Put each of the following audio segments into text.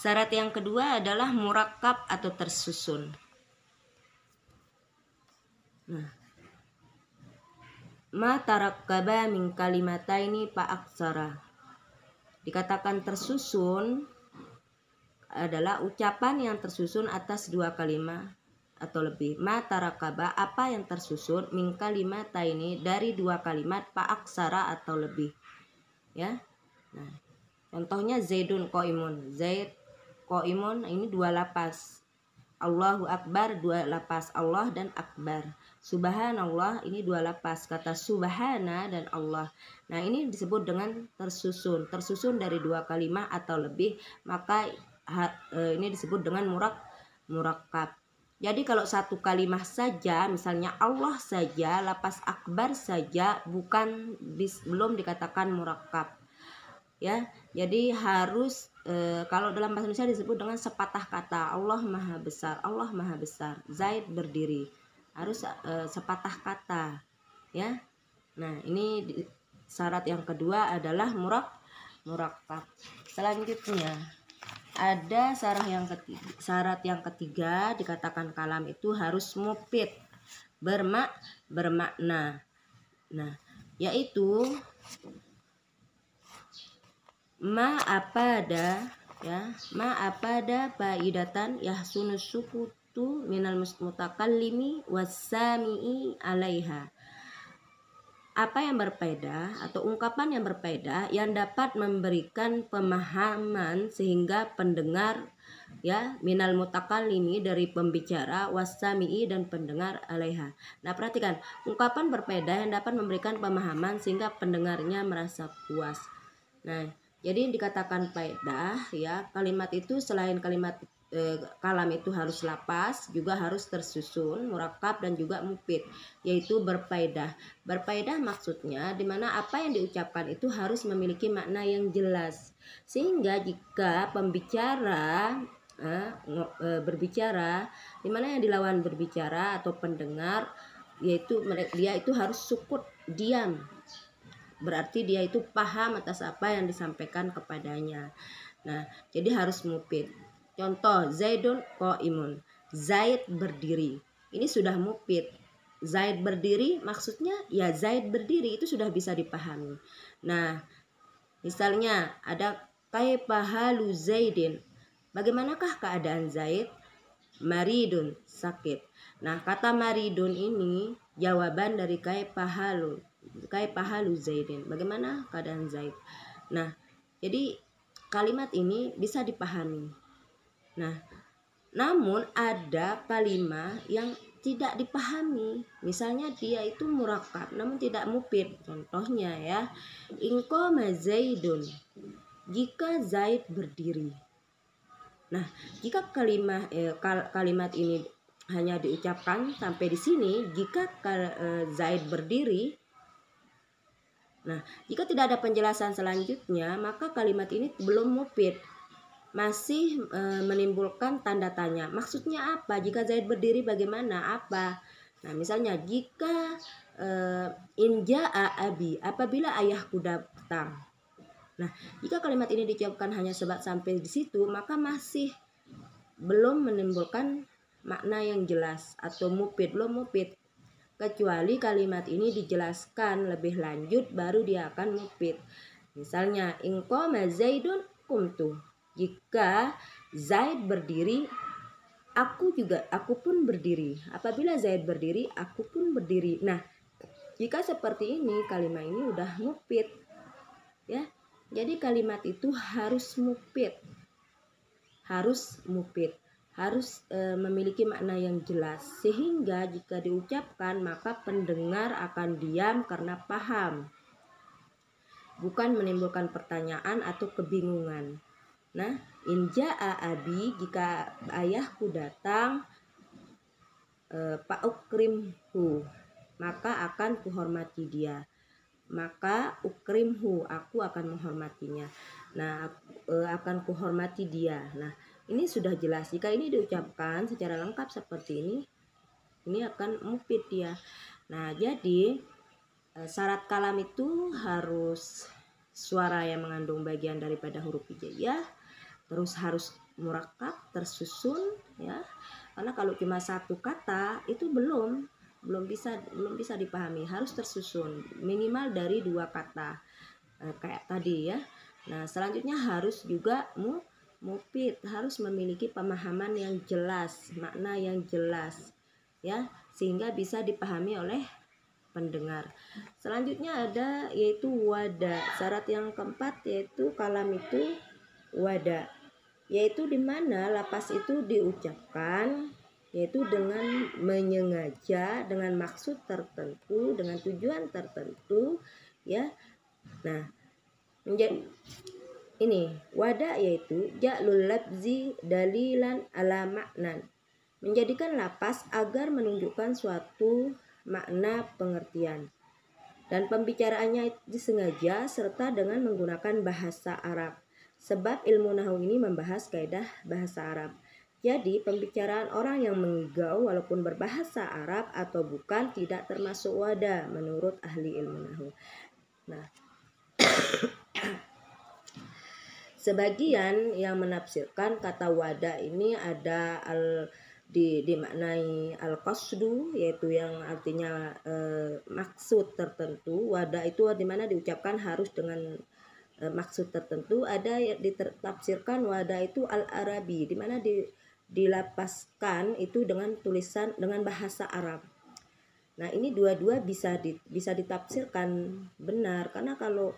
Syarat yang kedua adalah murakkab atau tersusun. Nah, ma tarakkaba min kalimataini fa aksara. Dikatakan tersusun adalah ucapan yang tersusun atas dua kalimat atau lebih. Ma tarakkaba, apa yang tersusun, min kalimataini, dari dua kalimat, fa aksara atau lebih. Ya. Nah, contohnya Zaidun qaimun. Zaid qaimun, ini dua lapas. Allahu Akbar, dua lapas, Allah dan Akbar. Subhanallah, ini dua lapas, kata subhana dan Allah. Nah, ini disebut dengan tersusun. Tersusun dari dua kalimat atau lebih, maka ini disebut dengan murakkab. Jadi kalau satu kalimat saja, misalnya Allah saja, lapas Akbar saja, belum dikatakan murakkab. Ya, jadi harus kalau dalam bahasa Indonesia disebut dengan sepatah kata. Allah Maha Besar, Allah Maha Besar. Zaid berdiri, harus sepatah kata, ya. Nah, ini syarat yang kedua adalah murakkab. Selanjutnya ada syarat yang ketiga, dikatakan kalam itu harus mufid, bermakna. Nah, yaitu ma apada faidatan yahsunu sukutu minal mutakallimi wassami'i alaiha. Apa yang berfaedah atau ungkapan yang berfaedah yang dapat memberikan pemahaman sehingga pendengar, ya, minal mutakallimi, dari pembicara, wassami'i, dan pendengar, alaiha. Nah, perhatikan, ungkapan berfaedah yang dapat memberikan pemahaman sehingga pendengarnya merasa puas. Nah, jadi dikatakan faedah, ya, kalimat itu selain kalimat kalam itu harus lapas, juga harus tersusun, murakkab, dan juga mufid, yaitu berfaedah. Berfaedah maksudnya dimana apa yang diucapkan itu harus memiliki makna yang jelas, sehingga jika pembicara berbicara, dimana yang dilawan berbicara atau pendengar, yaitu dia itu harus sukut, diam, berarti dia itu paham atas apa yang disampaikan kepadanya. Nah, jadi harus mufid. Contoh, Zaidun qaimun, Zaid berdiri. Ini sudah mufid. Zaid berdiri maksudnya ya Zaid berdiri, itu sudah bisa dipahami. Nah, misalnya ada kaifa halu Zaidin, bagaimanakah keadaan Zaid? Maridun, sakit. Nah, kata maridun ini jawaban dari kaifa halu Zaidin, bagaimana keadaan Zaid. Nah, jadi kalimat ini bisa dipahami. Nah, namun ada kalimat yang tidak dipahami, misalnya dia itu murakkab namun tidak mufid. Contohnya, ya, inqama Zaidun, jika Zaid berdiri. Nah, jika kalimat ini hanya diucapkan sampai di sini, jika Zaid berdiri. Nah, jika tidak ada penjelasan selanjutnya, maka kalimat ini belum mufid, masih menimbulkan tanda tanya. Maksudnya apa? Jika Zaid berdiri bagaimana? Apa? Nah, misalnya jika inja'a abi, apabila ayahku datang. Nah, jika kalimat ini diucapkan hanya sebat sampai di situ, maka masih belum menimbulkan makna yang jelas atau mufid, belum mufid. Kecuali kalimat ini dijelaskan lebih lanjut, baru dia akan mufid. Misalnya, inqama Zaidun qumtu, jika Zaid berdiri, aku pun berdiri. Apabila Zaid berdiri, aku pun berdiri. Nah, jika seperti ini, kalimat ini udah mufid, ya. Jadi kalimat itu harus mufid, harus memiliki makna yang jelas, sehingga jika diucapkan maka pendengar akan diam karena paham, bukan menimbulkan pertanyaan atau kebingungan. Nah, inja'a abi, jika ayahku datang, fa'ukrimhu, maka akan kuhormati dia. Maka ukrimhu, aku akan menghormatinya. Nah, akan kuhormati dia. Nah, ini sudah jelas. Jika ini diucapkan secara lengkap seperti ini akan mufid dia. Nah, jadi syarat kalam itu harus suara yang mengandung bagian daripada huruf hijaiyah, terus harus murakab, tersusun ya. Karena kalau cuma satu kata itu belum bisa dipahami, harus tersusun minimal dari 2 kata kayak tadi ya. Nah, selanjutnya harus juga mufid, harus memiliki pemahaman yang jelas, makna yang jelas ya, sehingga bisa dipahami oleh pendengar. Selanjutnya ada yaitu wada. Syarat yang keempat yaitu kalam itu wada, yaitu di mana lapas itu diucapkan yaitu dengan menyengaja, dengan maksud tertentu, dengan tujuan tertentu ya. Nah, menjadi ini wada yaitu ja'lul labzi dalilan ala maknan, menjadikan lapas agar menunjukkan suatu makna pengertian, dan pembicaraannya disengaja serta dengan menggunakan bahasa Arab, sebab ilmu nahwu ini membahas kaidah bahasa Arab. Jadi pembicaraan orang yang mengigau walaupun berbahasa Arab atau bukan tidak termasuk wada menurut ahli ilmu nahwu. Nah, sebagian yang menafsirkan kata wada ini ada dimaknai al-qasdu, yaitu yang artinya maksud tertentu. Wada itu dimana diucapkan harus dengan maksud tertentu. Ada yang ditafsirkan wada itu al-arabi, dimana dilapaskan itu dengan tulisan dengan bahasa Arab. Nah, ini dua-dua bisa ditafsirkan benar, karena kalau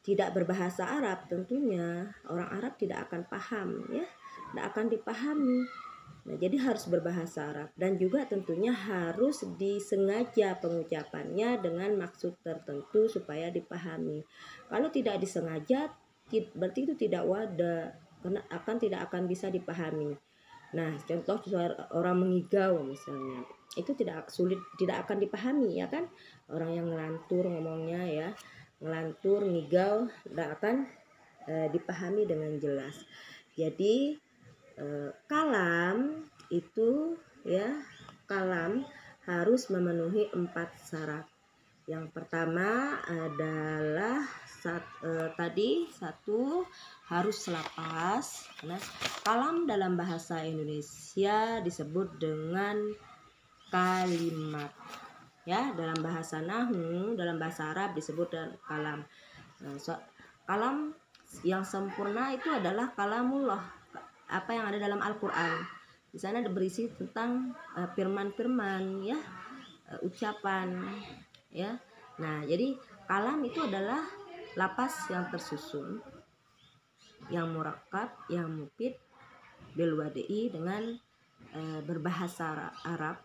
tidak berbahasa Arab tentunya orang Arab tidak akan paham ya, tidak akan dipahami. Nah, jadi harus berbahasa Arab, dan juga tentunya harus disengaja pengucapannya dengan maksud tertentu supaya dipahami. Kalau tidak disengaja berarti itu tidak wada, karena tidak akan bisa dipahami. Nah, contoh orang mengigau misalnya, itu tidak akan dipahami ya kan. Orang yang ngelantur ngomongnya ya, ngelantur ngigau tidak akan dipahami dengan jelas. Jadi kalam itu ya, kalam harus memenuhi 4 syarat. Yang pertama adalah tadi satu, harus lapas. Nah, kalam dalam bahasa Indonesia disebut dengan kalimat ya, dalam bahasa nahwu, dalam bahasa Arab disebut dengan kalam. Nah, kalam yang sempurna itu adalah kalamullah, apa yang ada dalam Al-Quran. Di sana berisi tentang firman-firman ya, ucapan ya. Nah, jadi kalam itu adalah lapas yang tersusun, yang murakab, yang mufid, bil wadi, dengan berbahasa Arab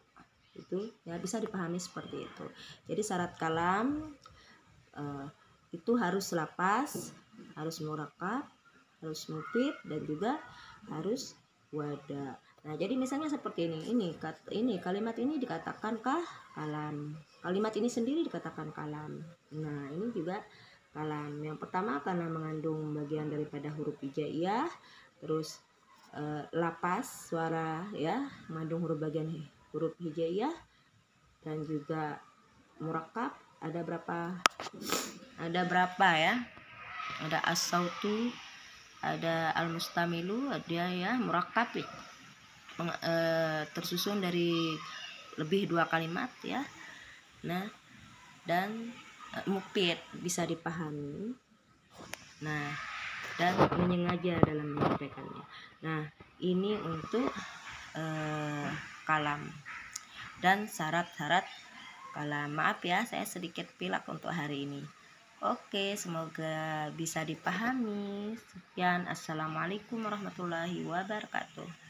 itu ya, bisa dipahami seperti itu. Jadi syarat kalam itu harus lapas, harus murakab, harus mufid, dan juga harus wada. Nah, jadi misalnya seperti ini kalimat ini dikatakan kalam. Kalimat ini sendiri dikatakan kalam. Nah, ini juga kalam. Yang pertama karena mengandung bagian daripada huruf hijaiyah, terus lapas suara ya, mengandung bagian huruf hijaiyah, dan juga murakab ada berapa ya? Ada as-sautu, ada al-mustamilu, ada ya murakab tersusun dari lebih 2 kalimat ya. Nah, dan mufid bisa dipahami. Nah, dan menyengaja dalam menyampaikannya. Nah, ini untuk kalam dan syarat-syarat kalam. Maaf ya, saya sedikit pilak untuk hari ini. Oke, semoga bisa dipahami. Sekian, assalamualaikum warahmatullahi wabarakatuh.